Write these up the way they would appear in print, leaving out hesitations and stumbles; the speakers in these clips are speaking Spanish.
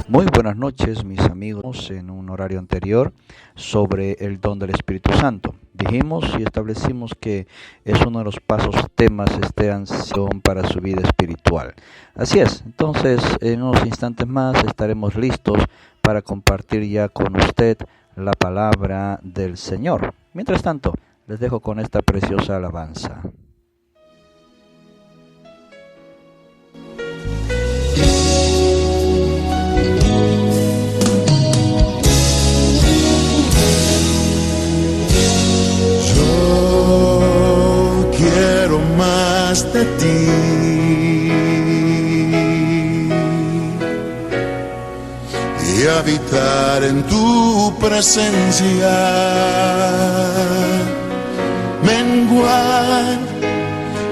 Muy buenas noches, mis amigos. En un horario anterior sobre el don del Espíritu Santo. Dijimos y establecimos que es uno de los pasos, temas, ansión para su vida espiritual. Así es, entonces en unos instantes más estaremos listos para compartir ya con usted la palabra del Señor. Mientras tanto, les dejo con esta preciosa alabanza. Más de ti y habitar en tu presencia, menguar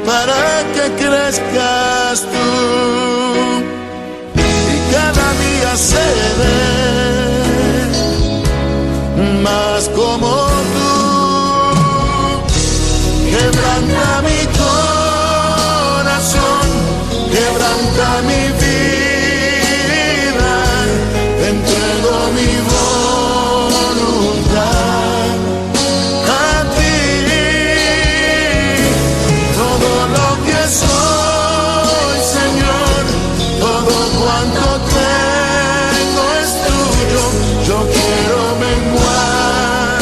para que crezcas tú y cada día seré más como tú. Quebranta mi corazón, quebranta mi vida, te entrego mi voluntad a ti. Todo lo que soy, Señor, todo cuanto tengo es tuyo. Yo quiero menguar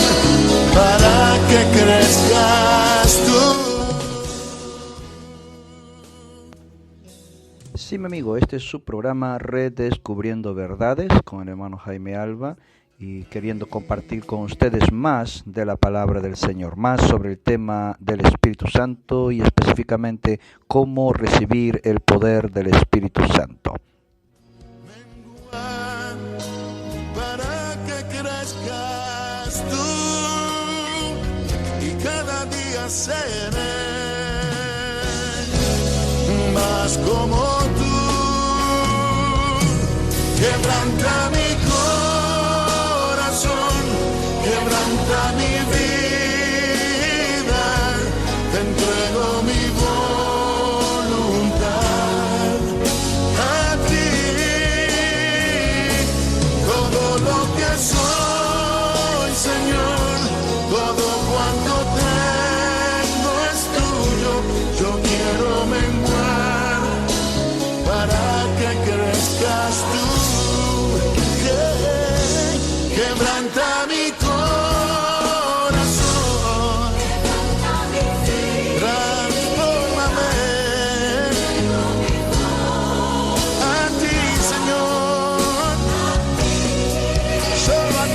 para que crezcas tú. Sí, mi amigo, este es su programa Redescubriendo Verdades con el hermano Jaime Alba y queriendo compartir con ustedes más de la palabra del Señor, más sobre el tema del Espíritu Santo y específicamente cómo recibir el poder del Espíritu Santo. Para que crezcas tú y cada día seré más como tú. Quebranta mi corazón, quebranta mi vida, te entrego mi voluntad a ti. Todo lo que soy, Señor, todo cuanto tengo es tuyo. Yo quiero menguar para que crezcas tú. Quebranta mi corazón, transfórmame a ti, Señor, solo a ti.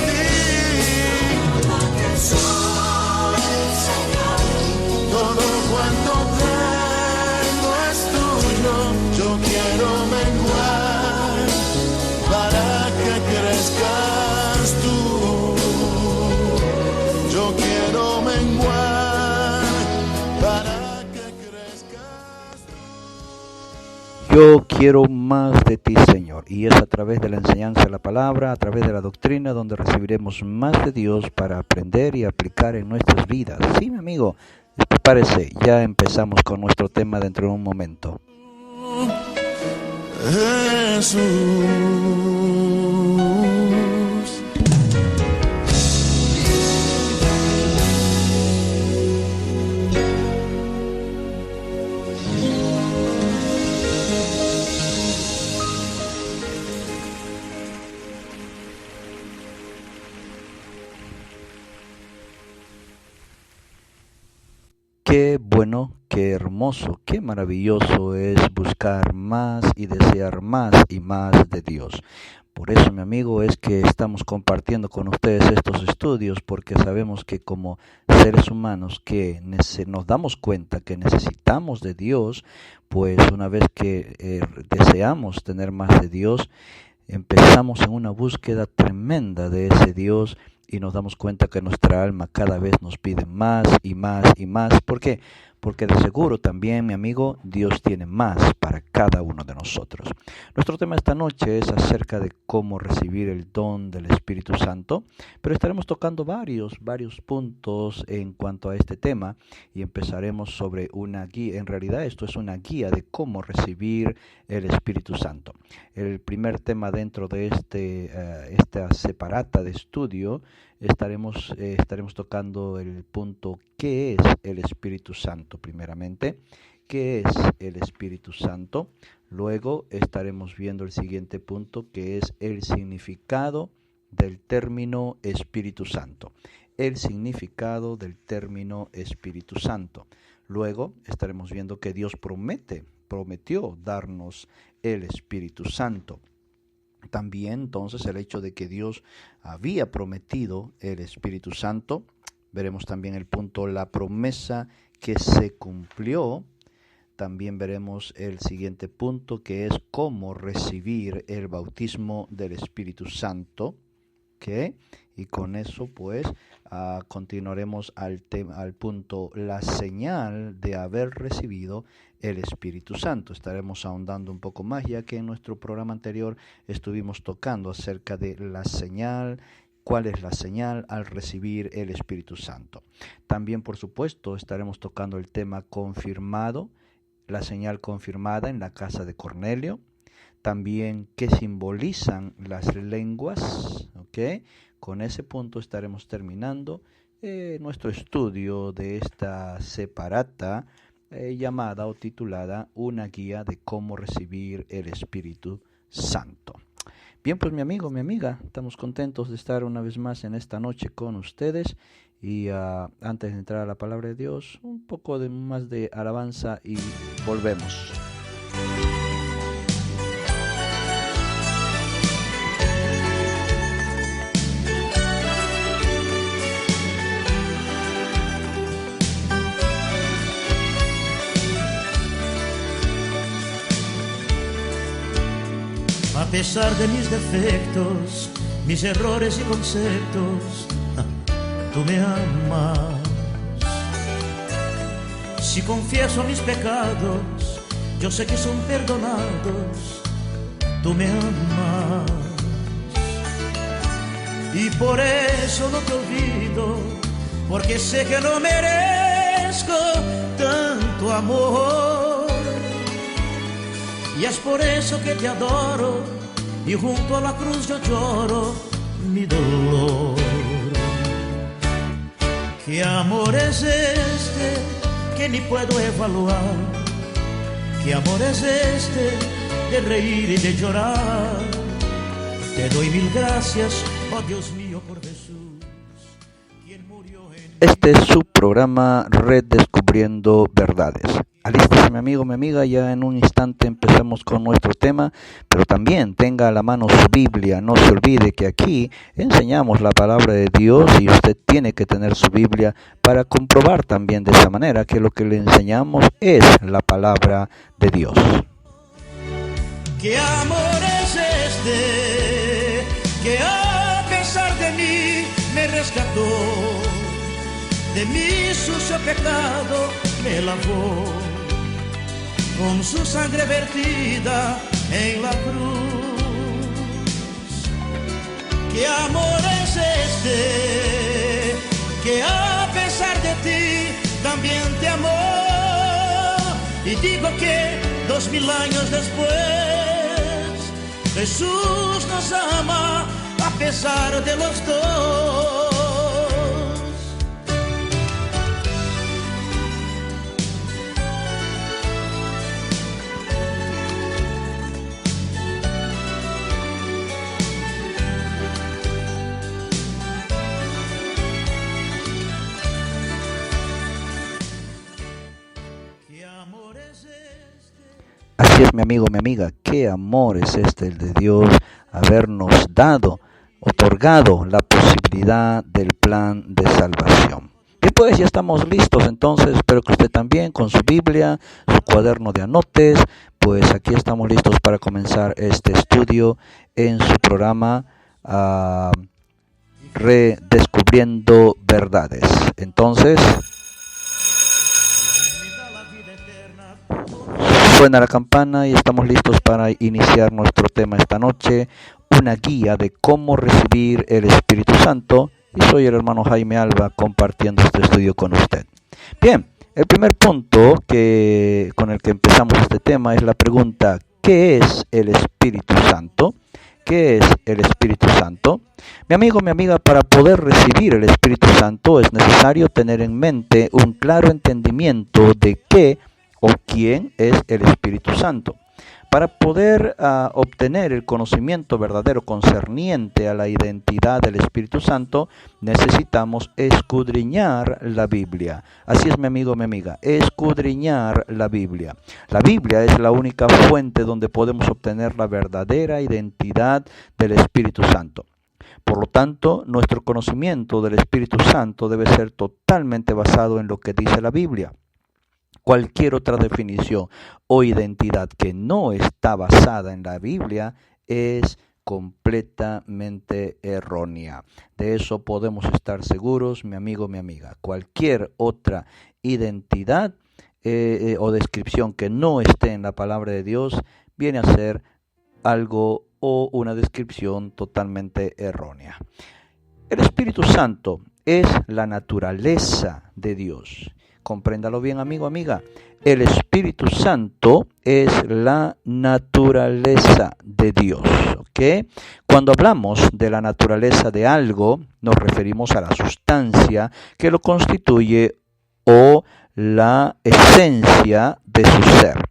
Todo cuanto tengo es tuyo. Yo quiero menguar para que crezcas tú. Yo quiero menguar para que crezcas tú. Yo quiero más de ti, Señor, y es a través de la enseñanza de la palabra, a través de la doctrina, donde recibiremos más de Dios para aprender y aplicar en nuestras vidas. Sí, mi amigo, prepárese, ya empezamos con nuestro tema dentro de un momento. Jesús. Qué bueno, qué hermoso, qué maravilloso es buscar más y desear más y más de Dios. Por eso, mi amigo, es que estamos compartiendo con ustedes estos estudios, porque sabemos que como seres humanos que nos damos cuenta que necesitamos de Dios, pues una vez que deseamos tener más de Dios, empezamos en una búsqueda tremenda de ese Dios y nos damos cuenta que nuestra alma cada vez nos pide más y más y más. ¿Por qué? porque de seguro también, mi amigo, Dios tiene más para cada uno de nosotros. Nuestro tema esta noche es acerca de cómo recibir el don del Espíritu Santo, pero estaremos tocando varios puntos en cuanto a este tema y empezaremos sobre una guía. En realidad esto es una guía de cómo recibir el Espíritu Santo. El primer tema dentro de esta separata de estudio estaremos tocando el punto ¿qué es el Espíritu Santo? Primeramente, ¿qué es el Espíritu Santo? Luego estaremos viendo el siguiente punto, que es el significado del término Espíritu Santo. El significado del término Espíritu Santo. Luego estaremos viendo que Dios prometió darnos el Espíritu Santo. También entonces el hecho de que Dios había prometido el Espíritu Santo. Veremos también el punto, la promesa que se cumplió. También veremos el siguiente punto, que es cómo recibir el bautismo del Espíritu Santo. ¿Okay? Y con eso pues continuaremos al punto, la señal de haber recibido el Espíritu Santo. Estaremos ahondando un poco más, ya que en nuestro programa anterior estuvimos tocando acerca de la señal. ¿Cuál es la señal al recibir el Espíritu Santo? También, por supuesto, estaremos tocando el tema confirmado, la señal confirmada en la casa de Cornelio. También qué simbolizan las lenguas, ¿ok? Con ese punto estaremos terminando nuestro estudio de esta separata llamada o titulada Una guía de cómo recibir el Espíritu Santo. Bien, pues mi amigo, mi amiga, estamos contentos de estar una vez más en esta noche con ustedes. Y antes de entrar a la palabra de Dios, un poco más de alabanza y volvemos. A pesar de mis defectos, mis errores y conceptos, tú me amas. Si confieso mis pecados, yo sé que son perdonados, tú me amas. Y por eso no te olvido, porque sé que no merezco tanto amor. Y es por eso que te adoro, y junto a la cruz yo lloro mi dolor. ¿Qué amor es este que ni puedo evaluar? ¿Qué amor es este de reír y de llorar? Te doy mil gracias, oh Dios mío, por Jesús, quien murió en... Este es su programa Redescubriendo Verdades. Alístese, mi amigo, mi amiga, ya en un instante empezamos con nuestro tema, pero también tenga a la mano su Biblia. No se olvide que aquí enseñamos la palabra de Dios y usted tiene que tener su Biblia para comprobar también de esa manera que lo que le enseñamos es la palabra de Dios. ¿Qué amor es este que a pesar de mí me rescató? De mi sucio pecado me lavó con su sangre vertida en la cruz. ¿Qué amor es este que a pesar de ti también te amó? Y digo que 2000 años después Jesús nos ama a pesar de los dos. Así es, mi amigo, mi amiga, qué amor es este el de Dios, habernos otorgado la posibilidad del plan de salvación. Bien, pues ya estamos listos, entonces espero que usted también con su Biblia, su cuaderno de anotes, pues aquí estamos listos para comenzar este estudio en su programa Redescubriendo Verdades. Entonces, Suena la campana y estamos listos para iniciar nuestro tema esta noche, una guía de cómo recibir el Espíritu Santo. Y soy el hermano Jaime Alba compartiendo este estudio con usted. Bien, el primer punto con el que empezamos este tema es la pregunta: ¿qué es el Espíritu Santo? ¿Qué es el Espíritu Santo? Mi amigo, mi amiga, para poder recibir el Espíritu Santo es necesario tener en mente un claro entendimiento de qué o quién es el Espíritu Santo. Para poder obtener el conocimiento verdadero concerniente a la identidad del Espíritu Santo, necesitamos escudriñar la Biblia. Así es, mi amigo, mi amiga, escudriñar la Biblia. La Biblia es la única fuente donde podemos obtener la verdadera identidad del Espíritu Santo. Por lo tanto, nuestro conocimiento del Espíritu Santo debe ser totalmente basado en lo que dice la Biblia. Cualquier otra definición o identidad que no está basada en la Biblia es completamente errónea. De eso podemos estar seguros, mi amigo, mi amiga. Cualquier otra identidad o descripción que no esté en la palabra de Dios viene a ser algo o una descripción totalmente errónea. El Espíritu Santo es la naturaleza de Dios. Compréndalo bien, amigo, amiga. El Espíritu Santo es la naturaleza de Dios, ¿ok? Cuando hablamos de la naturaleza de algo, nos referimos a la sustancia que lo constituye o la esencia de su ser.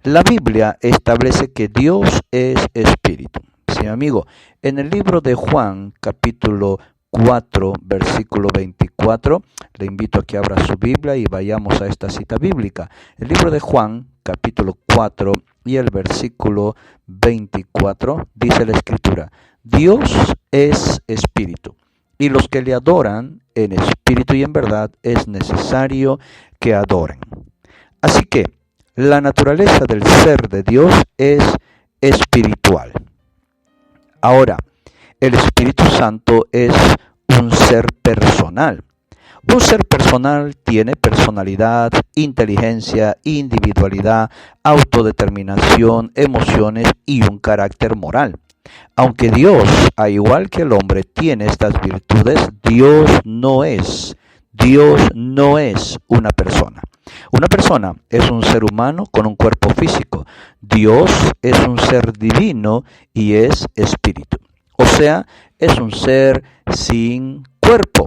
La Biblia establece que Dios es Espíritu. Sí, amigo, en el libro de Juan, capítulo 4, versículo 24, le invito a que abra su Biblia y vayamos a esta cita bíblica. El libro de Juan, capítulo 4 y el versículo 24, dice la Escritura: Dios es Espíritu, y los que le adoran en espíritu y en verdad es necesario que adoren. Así que la naturaleza del ser de Dios es espiritual. Ahora, el Espíritu Santo es un ser personal. Un ser personal tiene personalidad, inteligencia, individualidad, autodeterminación, emociones y un carácter moral. Aunque Dios, al igual que el hombre, tiene estas virtudes, Dios no es una persona. Una persona es un ser humano con un cuerpo físico. Dios es un ser divino y es espíritu. O sea, es un ser sin cuerpo.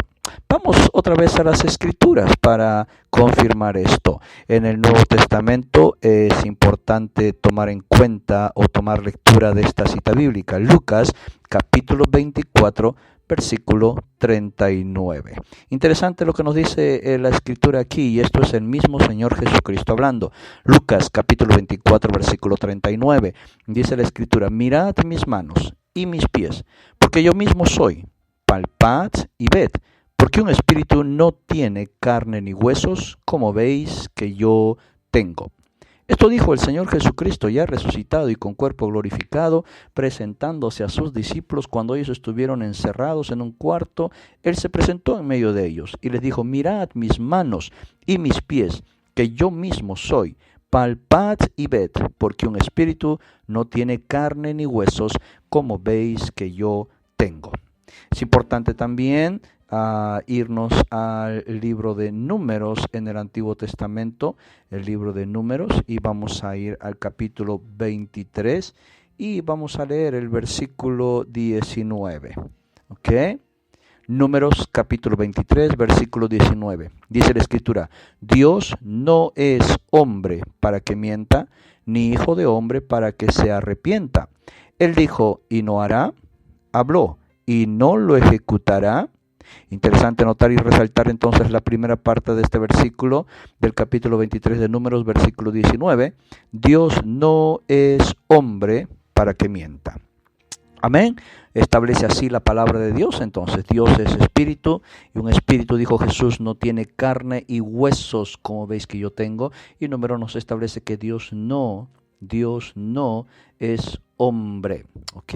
Vamos otra vez a las Escrituras para confirmar esto. En el Nuevo Testamento es importante tomar en cuenta o tomar lectura de esta cita bíblica. Lucas, capítulo 24, versículo 39. Interesante lo que nos dice la Escritura aquí, y esto es el mismo Señor Jesucristo hablando. Lucas, capítulo 24, versículo 39. Dice la Escritura: mirad mis manos y mis pies, porque yo mismo soy. Palpad y ved, porque un espíritu no tiene carne ni huesos, como veis que yo tengo. Esto dijo el Señor Jesucristo, ya resucitado y con cuerpo glorificado, presentándose a sus discípulos cuando ellos estuvieron encerrados en un cuarto. Él se presentó en medio de ellos y les dijo: mirad mis manos y mis pies, que yo mismo soy. Palpad y ved, porque un espíritu no tiene carne ni huesos, como veis que yo tengo. Es importante también irnos al libro de Números en el Antiguo Testamento, el libro de Números, y vamos a ir al capítulo 23 y vamos a leer el versículo 19. ¿Ok? Números capítulo 23, versículo 19. Dice la Escritura: Dios no es hombre para que mienta, ni hijo de hombre para que se arrepienta. Él dijo y no hará, habló y no lo ejecutará. Interesante notar y resaltar entonces la primera parte de este versículo del capítulo 23 de Números, versículo 19. Dios no es hombre para que mienta. Amén. Establece así la palabra de Dios. Entonces Dios es espíritu, y un espíritu, dijo Jesús, no tiene carne y huesos como veis que yo tengo. Y número nos establece que Dios no es hombre. ¿Ok?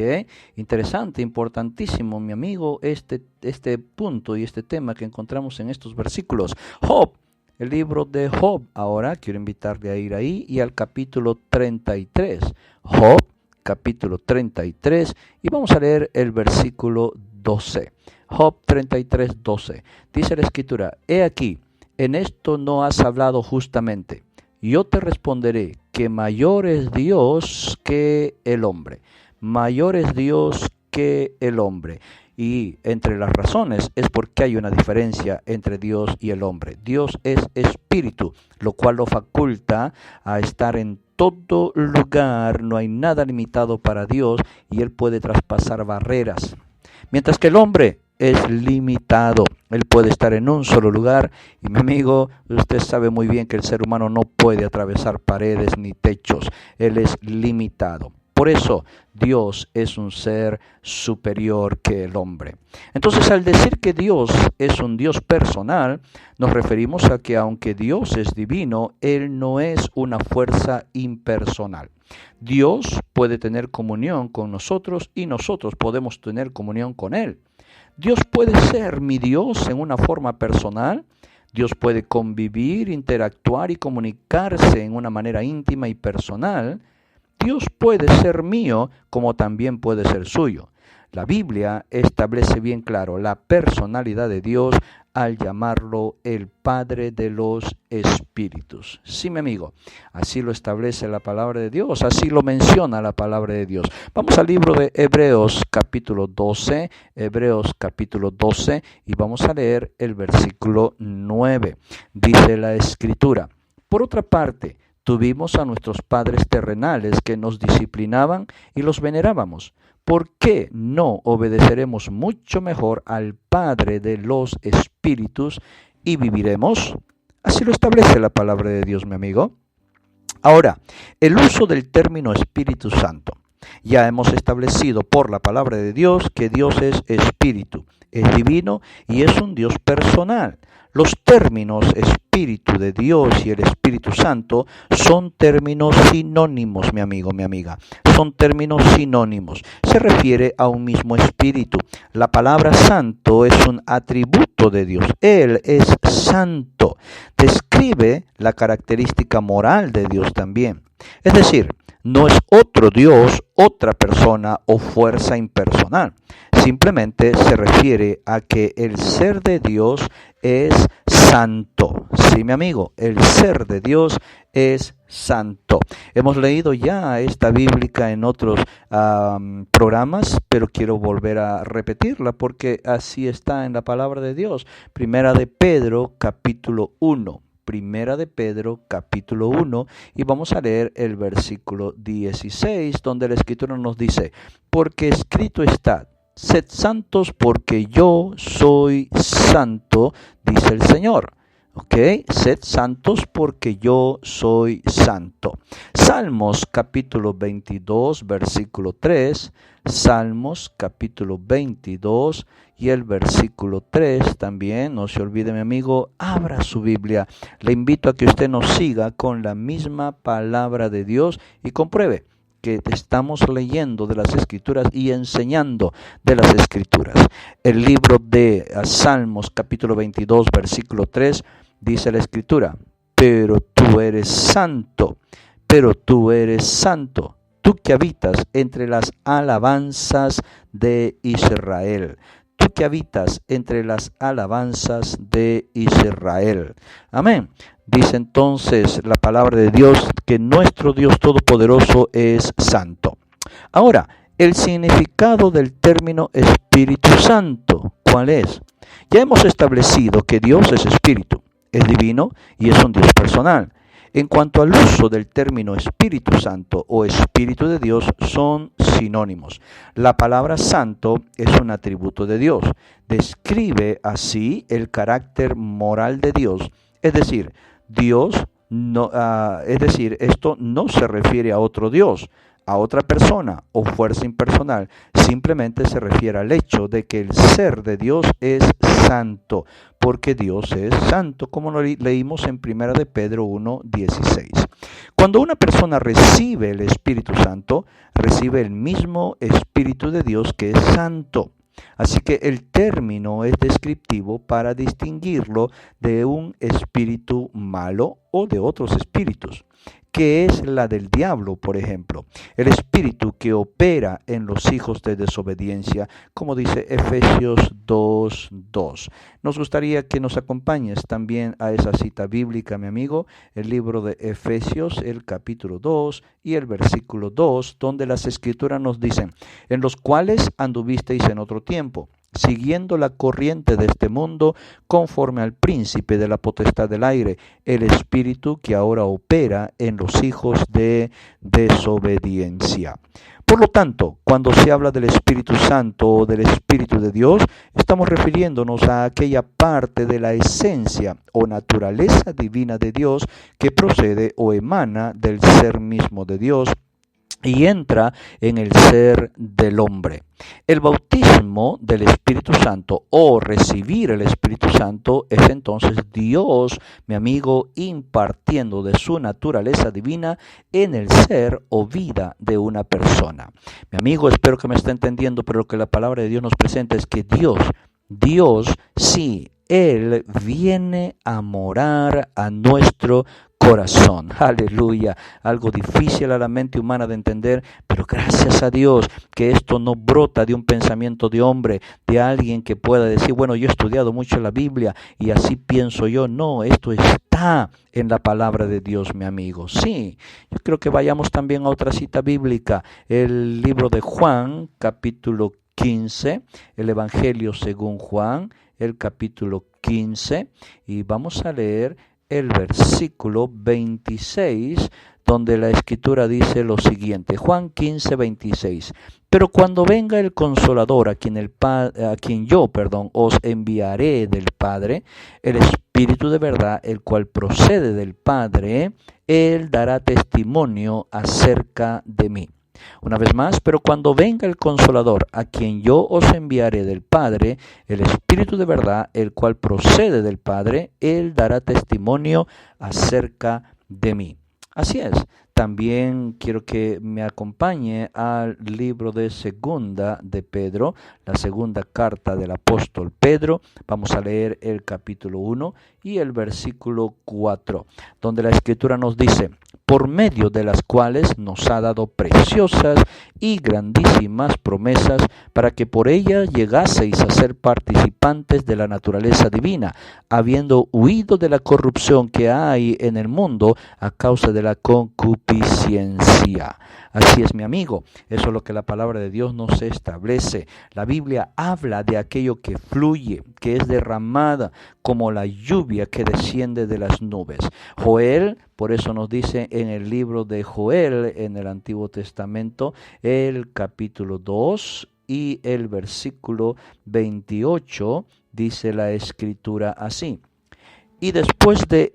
Interesante, importantísimo, mi amigo, este punto y este tema que encontramos en estos versículos. Job el libro de Job. Ahora quiero invitarle a ir ahí y al capítulo 33. Job, capítulo 33, y vamos a leer el versículo 12. Job 33, 12. Dice la Escritura: He aquí, en esto no has hablado justamente. Yo te responderé que mayor es Dios que el hombre. Mayor es Dios que el hombre. Y entre las razones es porque hay una diferencia entre Dios y el hombre. Dios es espíritu, lo cual lo faculta a estar en todo lugar. No hay nada limitado para Dios y Él puede traspasar barreras. Mientras que el hombre es limitado. Él puede estar en un solo lugar. Y mi amigo, usted sabe muy bien que el ser humano no puede atravesar paredes ni techos. Él es limitado. Por eso Dios es un ser superior que el hombre. Entonces, al decir que Dios es un Dios personal, nos referimos a que aunque Dios es divino, Él no es una fuerza impersonal. Dios puede tener comunión con nosotros y nosotros podemos tener comunión con Él. Dios puede ser mi Dios en una forma personal. Dios puede convivir, interactuar y comunicarse en una manera íntima y personal. Dios puede ser mío como también puede ser suyo. La Biblia establece bien claro la personalidad de Dios al llamarlo el Padre de los Espíritus. Sí, mi amigo, así lo establece la palabra de Dios, así lo menciona la palabra de Dios. Vamos al libro de Hebreos capítulo 12, y vamos a leer el versículo 9. Dice la Escritura: Por otra parte, tuvimos a nuestros padres terrenales que nos disciplinaban y los venerábamos. ¿Por qué no obedeceremos mucho mejor al Padre de los Espíritus y viviremos? Así lo establece la palabra de Dios, mi amigo. Ahora, el uso del término Espíritu Santo. Ya hemos establecido por la palabra de Dios que Dios es espíritu, es divino y es un Dios personal. Los términos Espíritu de Dios y el Espíritu Santo son términos sinónimos, mi amigo, mi amiga. Son términos sinónimos. Se refiere a un mismo espíritu. La palabra santo es un atributo de Dios. Él es santo. Describe la característica moral de Dios también. Es decir, no es otro Dios, otra persona o fuerza impersonal. Simplemente se refiere a que el ser de Dios es santo. Sí, mi amigo, el ser de Dios es santo. Hemos leído ya esta bíblica en otros programas, pero quiero volver a repetirla porque así está en la palabra de Dios. Primera de Pedro, capítulo 1. Primera de Pedro, capítulo 1, y vamos a leer el versículo 16, donde la Escritura nos dice: Porque escrito está, sed santos porque yo soy santo, dice el Señor. ¿Ok? Sed santos porque yo soy santo. Salmos capítulo 22, versículo 3. Salmos capítulo 22 y el versículo 3 también. No se olvide, mi amigo, abra su Biblia. Le invito a que usted nos siga con la misma palabra de Dios y compruebe que estamos leyendo de las Escrituras y enseñando de las Escrituras. El libro de Salmos capítulo 22, versículo 3, dice la Escritura: Pero tú eres santo, tú que habitas entre las alabanzas de Israel. Tú que habitas entre las alabanzas de Israel. Amén. Dice entonces la palabra de Dios que nuestro Dios Todopoderoso es santo. Ahora, el significado del término Espíritu Santo, ¿cuál es? Ya hemos establecido que Dios es espíritu, es divino y es un Dios personal. En cuanto al uso del término Espíritu Santo o Espíritu de Dios, son sinónimos. La palabra santo es un atributo de Dios. Describe así el carácter moral de Dios. Es decir, esto no se refiere a otro Dios, a otra persona o fuerza impersonal. Simplemente se refiere al hecho de que el ser de Dios es santo, porque Dios es santo, como lo leímos en 1 de Pedro 1:16. Cuando una persona recibe el Espíritu Santo, recibe el mismo Espíritu de Dios que es santo. Así que el término es descriptivo para distinguirlo de un espíritu malo o de otros espíritus, que es la del diablo, por ejemplo, el espíritu que opera en los hijos de desobediencia, como dice Efesios 2:2. Nos gustaría que nos acompañes también a esa cita bíblica, mi amigo, el libro de Efesios, el capítulo 2 y el versículo 2, donde las escrituras nos dicen, en los cuales anduvisteis en otro tiempo, siguiendo la corriente de este mundo, conforme al príncipe de la potestad del aire, el espíritu que ahora opera en los hijos de desobediencia. Por lo tanto, cuando se habla del Espíritu Santo o del Espíritu de Dios, estamos refiriéndonos a aquella parte de la esencia o naturaleza divina de Dios que procede o emana del ser mismo de Dios y entra en el ser del hombre. El bautismo del Espíritu Santo o recibir el Espíritu Santo es entonces Dios, mi amigo, impartiendo de su naturaleza divina en el ser o vida de una persona. Mi amigo, espero que me esté entendiendo, pero lo que la palabra de Dios nos presenta es que Dios sí, Él viene a morar a nuestro corazón. Aleluya. Algo difícil a la mente humana de entender, pero gracias a Dios que esto no brota de un pensamiento de hombre, de alguien que pueda decir, bueno, yo he estudiado mucho la Biblia y así pienso yo. No, esto está en la palabra de Dios, mi amigo. Sí, yo creo que vayamos también a otra cita bíblica, el libro de Juan, capítulo 15, el Evangelio según Juan, el capítulo 15, y vamos a leer el versículo 26, donde la Escritura dice lo siguiente, Juan 15, 26. Pero cuando venga el Consolador, a quien yo os enviaré del Padre, el Espíritu de verdad, el cual procede del Padre, Él dará testimonio acerca de mí. Una vez más, pero cuando venga el Consolador, a quien yo os enviaré del Padre, el Espíritu de verdad, el cual procede del Padre, Él dará testimonio acerca de mí. Así es. También quiero que me acompañe al libro de Segunda de Pedro, la segunda carta del apóstol Pedro. Vamos a leer el capítulo 1 y el versículo 4, donde la Escritura nos dice, por medio de las cuales nos ha dado preciosas y grandísimas promesas, para que por ellas llegaseis a ser participantes de la naturaleza divina, habiendo huido de la corrupción que hay en el mundo a causa de la concupiscencia. Así es, mi amigo, eso es lo que la palabra de Dios nos establece. La Biblia habla de aquello que fluye, que es derramada como la lluvia que desciende de las nubes. Joel, por eso nos dice en el libro de Joel, en el Antiguo Testamento, el capítulo 2 y el versículo 28, dice la Escritura así. Y después de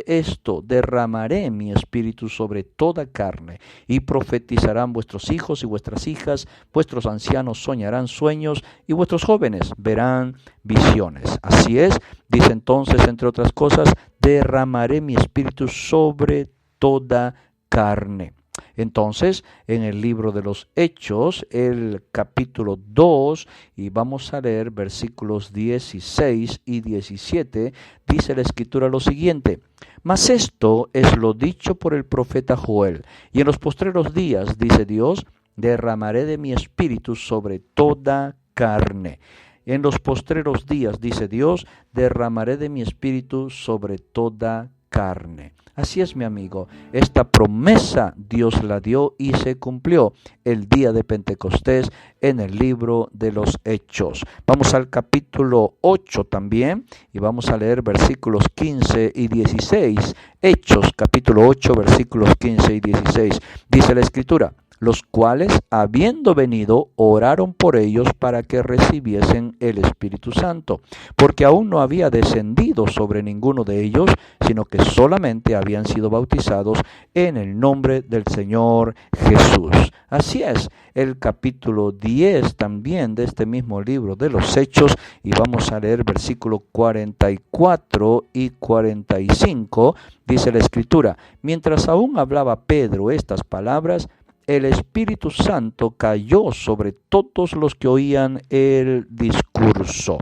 esto derramaré mi espíritu sobre toda carne, y profetizarán vuestros hijos y vuestras hijas, vuestros ancianos soñarán sueños, y vuestros jóvenes verán visiones. Así es, dice entonces, entre otras cosas, derramaré mi espíritu sobre toda carne. Entonces, en el libro de los Hechos, el capítulo 2, y vamos a leer versículos 16 y 17, dice la Escritura lo siguiente. Mas esto es lo dicho por el profeta Joel, y en los postreros días, dice Dios, derramaré de mi espíritu sobre toda carne. En los postreros días, dice Dios, derramaré de mi espíritu sobre toda carne. Así es, mi amigo, esta promesa Dios la dio y se cumplió el día de Pentecostés en el libro de los Hechos. Vamos al capítulo 8 también y vamos a leer versículos 15 y 16. Hechos, capítulo 8, versículos 15 y 16. Dice la Escritura, los cuales, habiendo venido, oraron por ellos para que recibiesen el Espíritu Santo, porque aún no había descendido sobre ninguno de ellos, sino que solamente habían sido bautizados en el nombre del Señor Jesús. Así es, el capítulo 10 también de este mismo libro de los Hechos, y vamos a leer versículos 44 y 45, dice la Escritura, mientras aún hablaba Pedro estas palabras, el Espíritu Santo cayó sobre todos los que oían el discurso.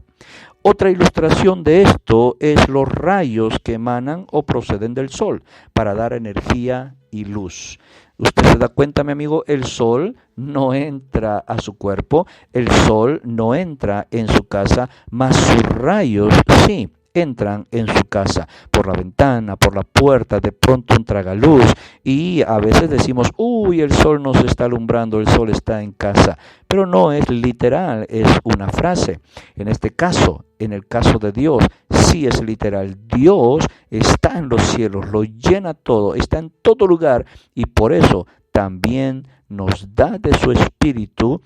Otra ilustración de esto es los rayos que emanan o proceden del sol para dar energía y luz. Usted se da cuenta, mi amigo, el sol no entra a su cuerpo, el sol no entra en su casa, mas sus rayos sí entran en su casa, por la ventana, por la puerta, de pronto un tragaluz, y a veces decimos, uy, el sol nos está alumbrando, el sol está en casa, pero no es literal, es una frase. En este caso, en el caso de Dios, sí es literal. Dios está en los cielos, lo llena todo, está en todo lugar, y por eso también nos da de su Espíritu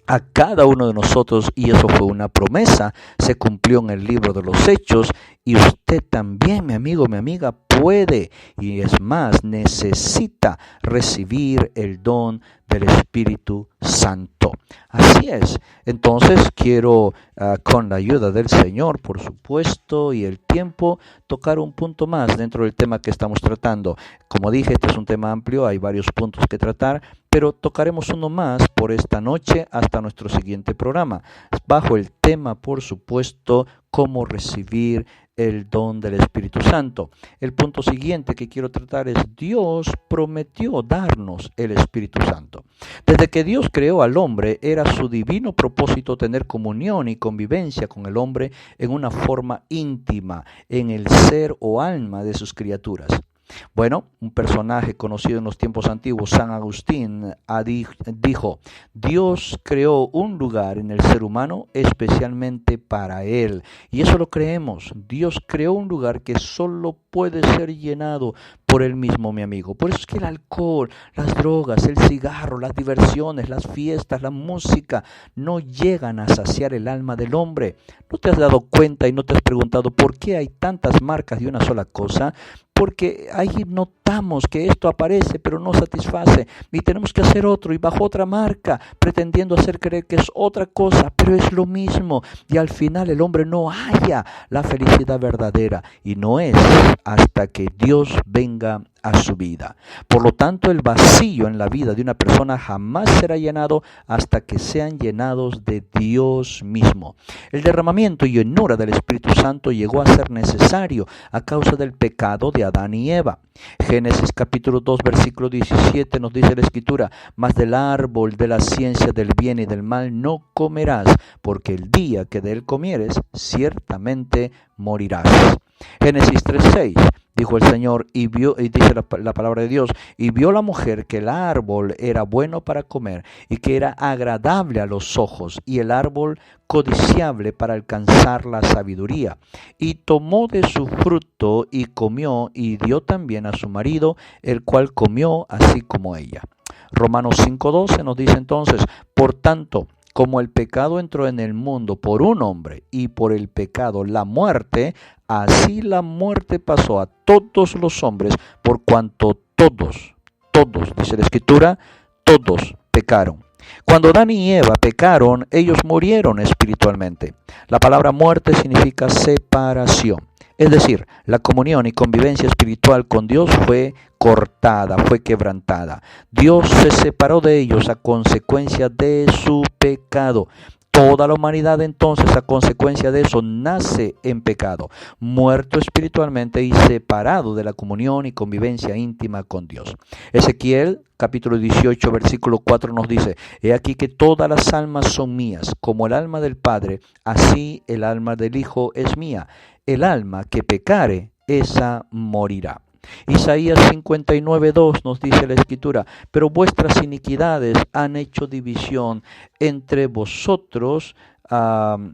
a cada uno de nosotros, y eso fue una promesa, se cumplió en el libro de los Hechos, y usted también, mi amigo, mi amiga, puede, y es más, necesita recibir el don del Espíritu Santo. Así es. Entonces quiero, con la ayuda del Señor, por supuesto, y el tiempo, tocar un punto más dentro del tema que estamos tratando. Como dije, este es un tema amplio, hay varios puntos que tratar, pero tocaremos uno más por esta noche hasta nuestro siguiente programa, bajo el tema, por supuesto, cómo recibir el don del Espíritu Santo. El punto siguiente que quiero tratar es: Dios prometió darnos el Espíritu Santo. Desde que Dios creó al hombre, era su divino propósito tener comunión y convivencia con el hombre en una forma íntima, en el ser o alma de sus criaturas. Bueno, un personaje conocido en los tiempos antiguos, San Agustín, dijo: Dios creó un lugar en el ser humano especialmente para él. Y eso lo creemos. Dios creó un lugar que solo puede ser llenado por él mismo, mi amigo. Por eso es que el alcohol, las drogas, el cigarro, las diversiones, las fiestas, la música no llegan a saciar el alma del hombre. ¿No te has dado cuenta y no te has preguntado por qué hay tantas marcas de una sola cosa? Porque ahí notamos que esto aparece pero no satisface, y tenemos que hacer otro y bajo otra marca, pretendiendo hacer creer que es otra cosa, pero es lo mismo, y al final el hombre no halla la felicidad verdadera, y no es hasta que Dios venga a su vida. Por lo tanto, el vacío en la vida de una persona jamás será llenado hasta que sean llenados de Dios mismo. El derramamiento y llenura del Espíritu Santo llegó a ser necesario a causa del pecado de Adán y Eva. Génesis capítulo 2 versículo 17 nos dice la Escritura: mas del árbol de la ciencia del bien y del mal no comerás, porque el día que de él comieres ciertamente morirás. Génesis 3:6 dijo el Señor, y dice la palabra de Dios: y vio la mujer que el árbol era bueno para comer, y que era agradable a los ojos, y el árbol codiciable para alcanzar la sabiduría. Y tomó de su fruto y comió, y dio también a su marido, el cual comió así como ella. Romanos 5:12 nos dice entonces: por tanto, como el pecado entró en el mundo por un hombre, y por el pecado la muerte, así la muerte pasó a todos los hombres, por cuanto todos, dice la Escritura, todos pecaron. Cuando Adán y Eva pecaron, ellos murieron espiritualmente. La palabra muerte significa separación. Es decir, la comunión y convivencia espiritual con Dios fue cortada, fue quebrantada. Dios se separó de ellos a consecuencia de su pecado. Toda la humanidad entonces, a consecuencia de eso, nace en pecado, muerto espiritualmente y separado de la comunión y convivencia íntima con Dios. Ezequiel capítulo 18 versículo 4 nos dice: he aquí que todas las almas son mías, como el alma del Padre, así el alma del Hijo es mía. El alma que pecare, esa morirá. Isaías 59:2 nos dice la Escritura: pero vuestras iniquidades han hecho división entre vosotros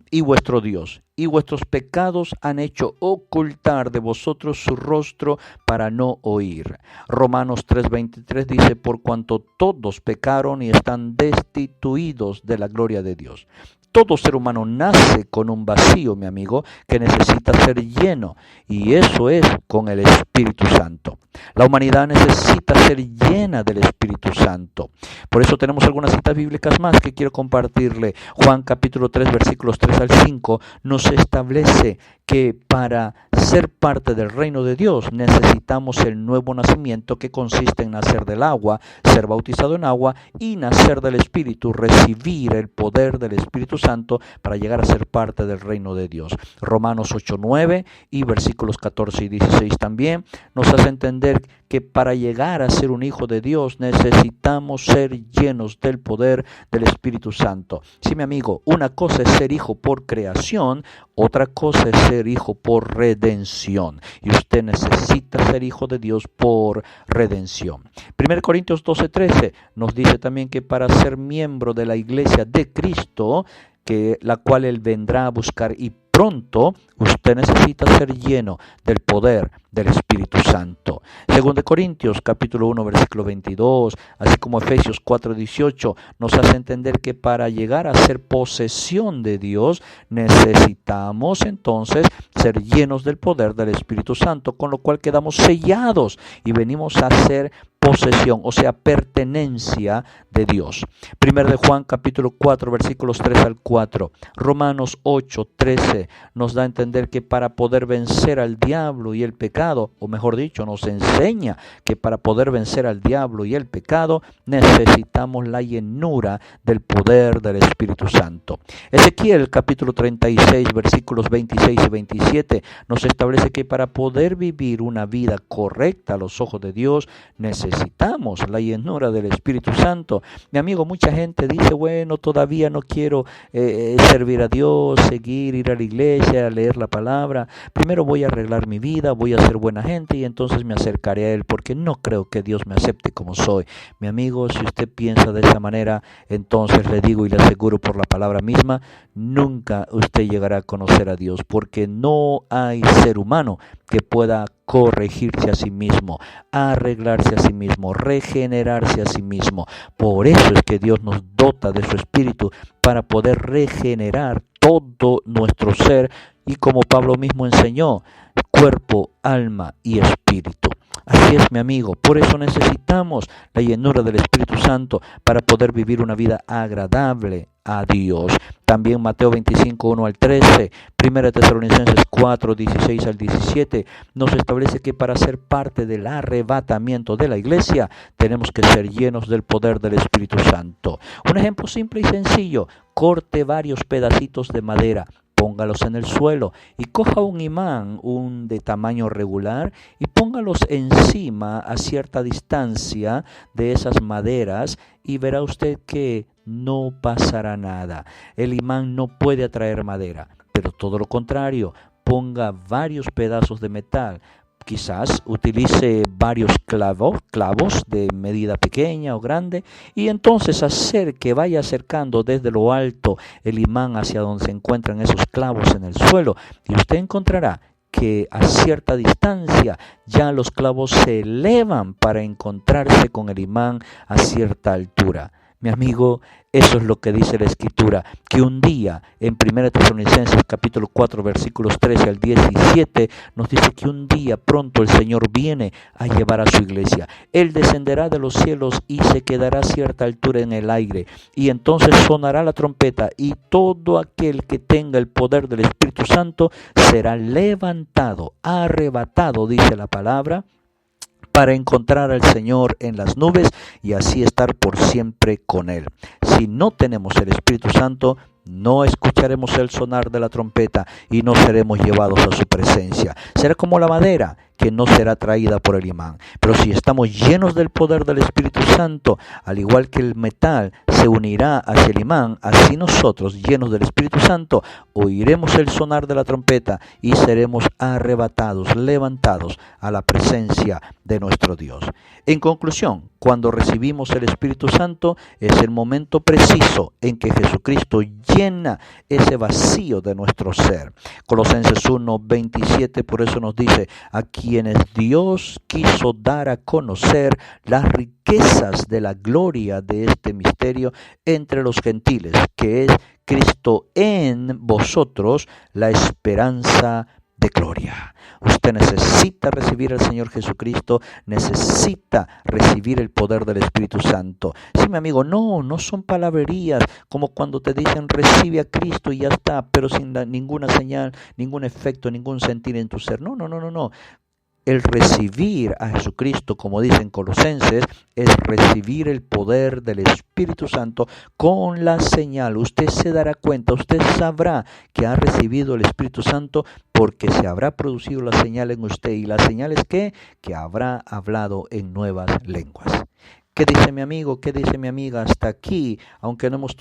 y vuestro Dios, y vuestros pecados han hecho ocultar de vosotros su rostro para no oír. Romanos 3:23 dice: por cuanto todos pecaron y están destituidos de la gloria de Dios. Todo ser humano nace con un vacío, mi amigo, que necesita ser lleno, y eso es con el Espíritu Santo. La humanidad necesita ser llena del Espíritu Santo. Por eso tenemos algunas citas bíblicas más que quiero compartirle. Juan capítulo 3, versículos 3 al 5, nos establece que para ser parte del reino de Dios necesitamos el nuevo nacimiento, que consiste en nacer del agua, ser bautizado en agua y nacer del Espíritu, recibir el poder del Espíritu Santo para llegar a ser parte del reino de Dios. Romanos 8, 9 y versículos 14 y 16 también nos hace entender que para llegar a ser un hijo de Dios necesitamos ser llenos del poder del Espíritu Santo. Sí, mi amigo, una cosa es ser hijo por creación, otra cosa es ser hijo por redención. Y usted necesita ser hijo de Dios por redención. 1 Corintios 12, 13 nos dice también que para ser miembro de la iglesia de Cristo, que la cual Él vendrá a buscar y pronto, usted necesita ser lleno del poder del Espíritu Santo. 2 Corintios capítulo 1 versículo 22, así como Efesios 4, 18, nos hace entender que para llegar a ser posesión de Dios necesitamos entonces ser llenos del poder del Espíritu Santo, con lo cual quedamos sellados y venimos a ser posesión, o sea, pertenencia de Dios. 1 de Juan capítulo 4 versículos 3 al 4, Romanos 8, 13 nos da a entender que para poder vencer al diablo y el pecado, o mejor dicho, nos enseña que para poder vencer al diablo y el pecado necesitamos la llenura del poder del Espíritu Santo. Ezequiel capítulo 36 versículos 26 y 27 nos establece que para poder vivir una vida correcta a los ojos de Dios necesitamos la llenura del Espíritu Santo. Mi amigo, mucha gente dice, bueno, todavía no quiero servir a Dios, ir a la iglesia, a leer la palabra. Primero voy a arreglar mi vida, voy a ser buena gente y entonces me acercaré a Él, porque no creo que Dios me acepte como soy. Mi amigo, si usted piensa de esa manera, entonces le digo y le aseguro por la palabra misma, nunca usted llegará a conocer a Dios, porque no hay ser humano que pueda corregirse a sí mismo, arreglarse a sí mismo, regenerarse a sí mismo. Por eso es que Dios nos dota de su Espíritu para poder regenerar todo nuestro ser y, como Pablo mismo enseñó, cuerpo, alma y espíritu. Así es, mi amigo, por eso necesitamos la llenura del Espíritu Santo para poder vivir una vida agradable a Dios. También Mateo 25, 1 al 13, 1 Tesalonicenses 4, 16 al 17, nos establece que para ser parte del arrebatamiento de la iglesia, tenemos que ser llenos del poder del Espíritu Santo. Un ejemplo simple y sencillo: corte varios pedacitos de madera, póngalos en el suelo y coja un imán, un de tamaño regular, y póngalos encima a cierta distancia de esas maderas y verá usted que no pasará nada. El imán no puede atraer madera, pero todo lo contrario, ponga varios pedazos de metal. Quizás utilice varios clavos de medida pequeña o grande, y entonces hacer que vaya acercando desde lo alto el imán hacia donde se encuentran esos clavos en el suelo, y usted encontrará que a cierta distancia ya los clavos se elevan para encontrarse con el imán a cierta altura. Mi amigo, eso es lo que dice la Escritura, que un día en 1 Tesalonicenses capítulo 4 versículos 13 al 17 nos dice que un día pronto el Señor viene a llevar a su iglesia. Él descenderá de los cielos y se quedará a cierta altura en el aire, y entonces sonará la trompeta y todo aquel que tenga el poder del Espíritu Santo será levantado, arrebatado, dice la palabra, para encontrar al Señor en las nubes y así estar por siempre con Él. Si no tenemos el Espíritu Santo, no escucharemos el sonar de la trompeta y no seremos llevados a su presencia. Será como la madera que no será traída por el imán. Pero si estamos llenos del poder del Espíritu Santo, al igual que el metal se unirá hacia el imán, así nosotros, llenos del Espíritu Santo, oiremos el sonar de la trompeta y seremos arrebatados, levantados a la presencia de nuestro Dios. En conclusión, cuando recibimos el Espíritu Santo, es el momento preciso en que Jesucristo llena ese vacío de nuestro ser. Colosenses 1:27 por eso nos dice: a quienes Dios quiso dar a conocer las riquezas de la gloria de este misterio entre los gentiles, que es Cristo en vosotros, la esperanza de gloria. Usted necesita recibir al Señor Jesucristo, necesita recibir el poder del Espíritu Santo. Sí, mi amigo, no son palabrerías como cuando te dicen recibe a Cristo y ya está, pero sin ninguna señal, ningún efecto, ningún sentir en tu ser. No. El recibir a Jesucristo, como dicen Colosenses, es recibir el poder del Espíritu Santo con la señal. Usted se dará cuenta, usted sabrá que ha recibido el Espíritu Santo porque se habrá producido la señal en usted. ¿Y la señal es qué? Que habrá hablado en nuevas lenguas. ¿Qué dice mi amigo? ¿Qué dice mi amiga? Hasta aquí, aunque no hemos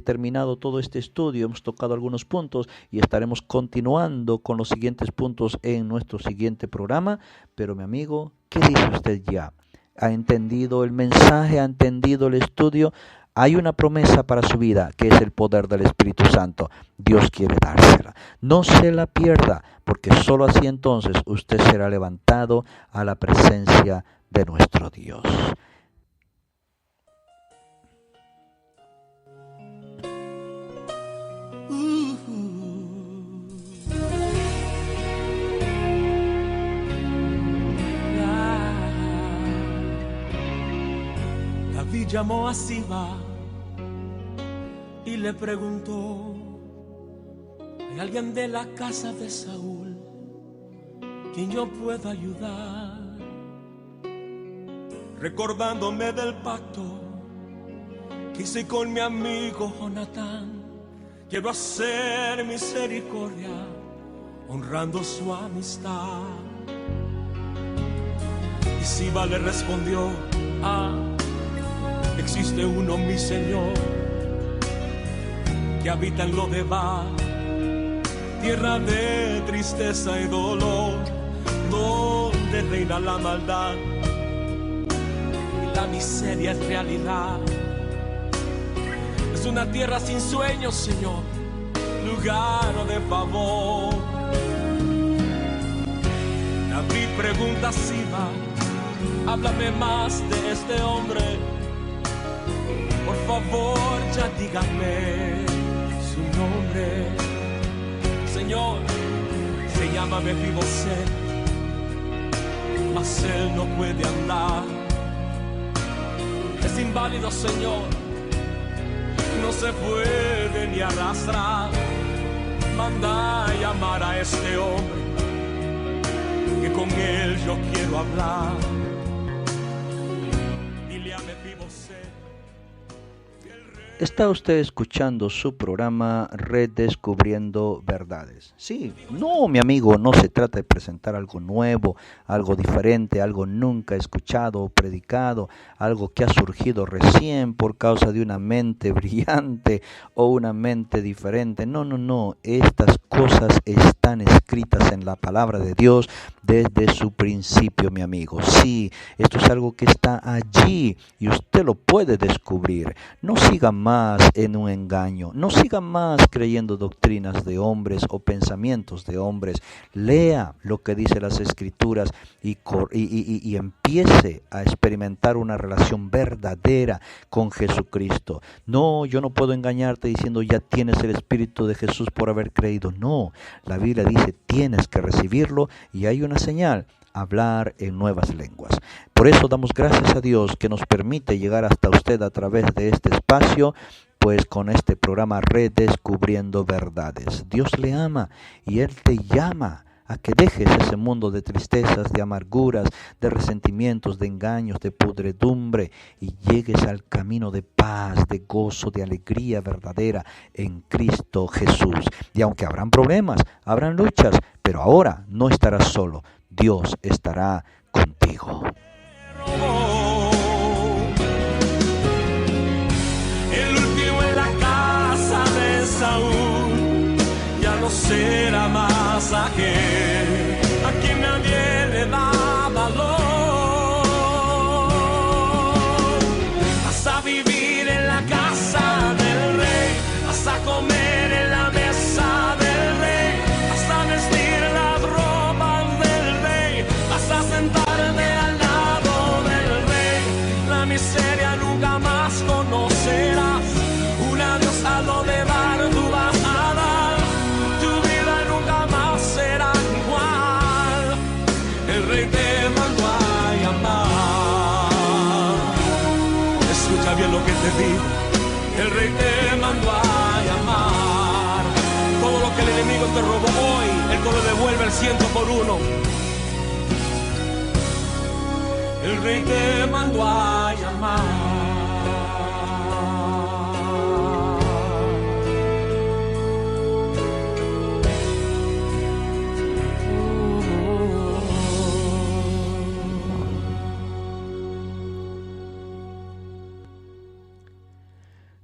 terminado todo este estudio, hemos tocado algunos puntos y estaremos continuando con los siguientes puntos en nuestro siguiente programa. Pero mi amigo, ¿qué dice usted ya? ¿Ha entendido el mensaje? ¿Ha entendido el estudio? Hay una promesa para su vida, que es el poder del Espíritu Santo. Dios quiere dársela. No se la pierda, porque solo así entonces usted será levantado a la presencia de nuestro Dios. David llamó a Siba y le preguntó: ¿hay alguien de la casa de Saúl quien yo pueda ayudar? Recordándome del pacto que hice con mi amigo Jonatán, quiero hacer misericordia honrando su amistad. Y Siba le respondió: existe uno, mi Señor, que habita en Lodebar, tierra de tristeza y dolor, donde reina la maldad y la miseria es realidad. Es una tierra sin sueños, Señor, lugar de favor. David pregunta a Siba: háblame más de este hombre, por favor, ya dígame su nombre. Señor, se llama Mefiboset, mas él no puede andar. Es inválido, Señor, no se puede ni arrastrar. Manda a llamar a este hombre, que con él yo quiero hablar. Dile a Mefiboset. Está usted escuchando su programa Redescubriendo Verdades. Sí, no, mi amigo, no se trata de presentar algo nuevo, algo diferente, algo nunca escuchado o predicado, algo que ha surgido recién por causa de una mente brillante o una mente diferente. No, estas cosas están escritas en la palabra de Dios desde su principio, mi amigo. Sí, esto es algo que está allí y usted lo puede descubrir. No siga más en un engaño, no siga más creyendo doctrinas de hombres o pensamientos de hombres. Lea lo que dice las Escrituras y empiece a experimentar una relación verdadera con Jesucristo. No, yo no puedo engañarte diciendo ya tienes el Espíritu de Jesús por haber creído. No, la Biblia dice tienes que recibirlo y hay una señal: hablar en nuevas lenguas. Por eso damos gracias a Dios que nos permite llegar hasta usted a través de este espacio, pues con este programa Redescubriendo Verdades. Dios le ama y Él te llama a que dejes ese mundo de tristezas, de amarguras, de resentimientos, de engaños, de podredumbre y llegues al camino de paz, de gozo, de alegría verdadera en Cristo Jesús. Y aunque habrán problemas, habrán luchas, pero ahora no estarás solo. Dios estará contigo. El último en la casa de Saúl ya no será más aquel a quien nadie le da valor. Vas a vivir en la casa del rey, vas a comer la miseria nunca más conocerás. Un adiós a lo de dar tú vas a dar. Tu vida nunca más será igual. El Rey te mandó a llamar. Escucha bien lo que te digo. El Rey te mandó a llamar. Todo lo que el enemigo te robó hoy, Él te lo devuelve al 100%. El Rey te mandó a llamar.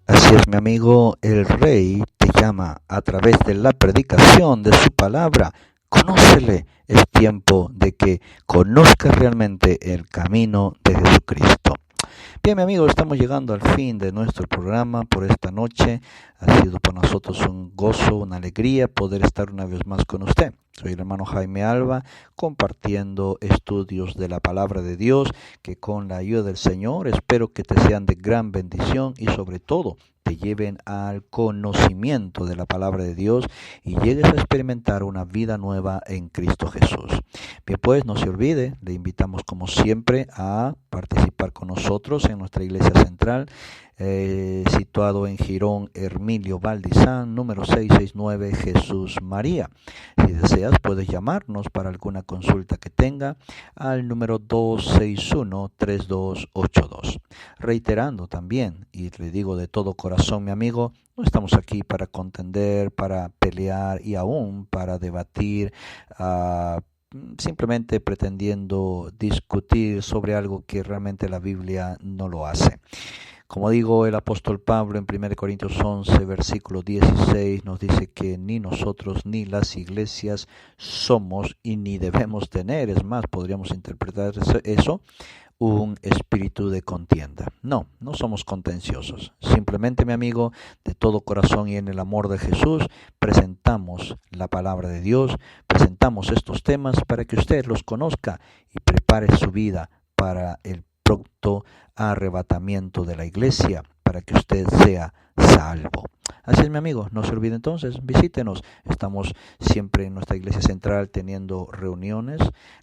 Así es, mi amigo, el Rey te llama a través de la predicación de su palabra. Conócele, es tiempo de que conozcas realmente el camino de Jesucristo. Bien, mi amigo, estamos llegando al fin de nuestro programa por esta noche. Ha sido para nosotros un gozo, una alegría poder estar una vez más con usted. Soy el hermano Jaime Alba, compartiendo estudios de la palabra de Dios, que con la ayuda del Señor espero que te sean de gran bendición y sobre todo te lleven al conocimiento de la palabra de Dios y llegues a experimentar una vida nueva en Cristo Jesús. Bien, pues no se olvide, le invitamos como siempre a participar con nosotros en nuestra iglesia central, situado en Girón, Hermilio Valdizán, número 669, Jesús María. Si deseas, puedes llamarnos para alguna consulta que tenga al número 261-3282. Reiterando también, y le digo de todo corazón, mi amigo, no estamos aquí para contender, para pelear y aún para debatir, simplemente pretendiendo discutir sobre algo que realmente la Biblia no lo hace. Como digo, el apóstol Pablo en 1 Corintios 11, versículo 16 nos dice que ni nosotros ni las iglesias somos y ni debemos tener, es más, podríamos interpretar eso, un espíritu de contienda. No somos contenciosos. Simplemente, mi amigo, de todo corazón y en el amor de Jesús, presentamos la palabra de Dios, presentamos estos temas para que usted los conozca y prepare su vida para el pronto arrebatamiento de la iglesia, para que usted sea salvo. Así es, mi amigo, no se olvide entonces, visítenos. Estamos siempre en nuestra iglesia central teniendo reuniones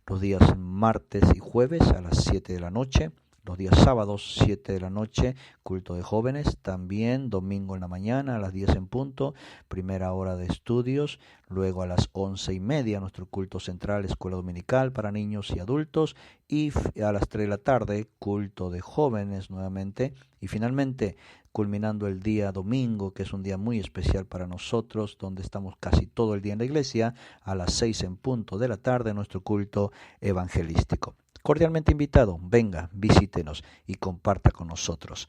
los días martes y jueves a las 7 de la noche. Los días sábados, 7 de la noche, culto de jóvenes. También domingo en la mañana a las 10 en punto, primera hora de estudios. Luego a las 11:30, nuestro culto central, escuela dominical para niños y adultos. Y a las 3 de la tarde, culto de jóvenes nuevamente. Y finalmente, culminando el día domingo, que es un día muy especial para nosotros, donde estamos casi todo el día en la iglesia, a las 6 en punto de la tarde, nuestro culto evangelístico. Cordialmente invitado, venga, visítenos y comparta con nosotros.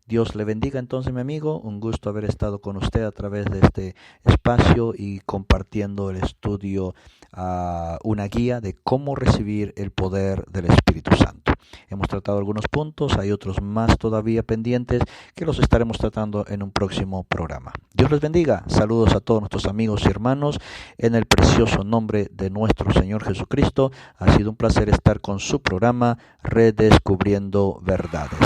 Dios le bendiga entonces, mi amigo, un gusto haber estado con usted a través de este espacio y compartiendo el estudio, una guía de cómo recibir el poder del Espíritu Santo. Hemos tratado algunos puntos, hay otros más todavía pendientes que los estaremos tratando en un próximo programa. Dios les bendiga, saludos a todos nuestros amigos y hermanos, en el precioso nombre de nuestro Señor Jesucristo. Ha sido un placer estar con su programa Redescubriendo Verdades.